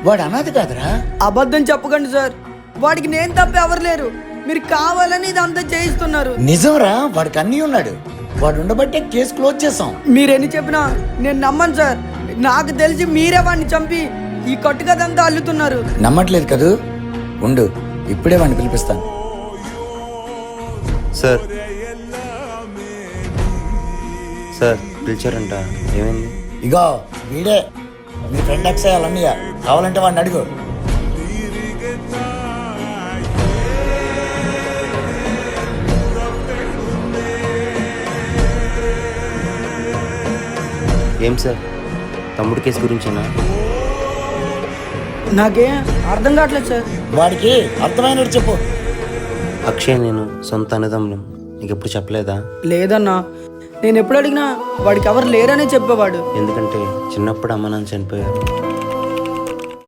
వాడు అనాథ కాదురా. అబద్ధం చెప్పకండి సార్, వాడికి నేను తప్ప ఎవరు లేరు. మీరు కావాలని ఇదంతా చేయిస్తున్నారు. నిజంరా, వాడికి అన్నీ ఉన్నాడు. వాడు ఉండబట్టే కేసు క్లోజ్ చేసాం. మీరెన్ని చెప్పినా నేను నమ్మను సార్. నాకు తెలిసి మీరే వాడిని చంపి ఈ కట్టుకదంతా అల్లుతున్నారు. నమ్మట్లేదు కదూ? ఉండు, ఇప్పుడే వాడిని పిలిపిస్తాను. సార్ సార్ పిలిచారంట, ఏమైంది? ఇగో వీడే మీ ఫ్రెండ్ అక్షయ్ అన్నయ్య. కావాలంటే వాడిని అడుగు. ఏం సార్, తమ్ముడి కేసు గురించేనా? నాకేం అర్థం కావట్లేదు సార్. వాడికి అర్థమైనట్టు చెప్పు. అక్షయ్ నేను సొంత అన్నదమ్ములం, నీకు ఎప్పుడు చెప్పలేదా? లేదన్నా, నేను ఎప్పుడు అడిగినా వాడికి ఎవరు లేరనే చెప్పేవాడు. ఎందుకంటే చిన్నప్పుడు అమ్మ నాన్న చనిపోయారు.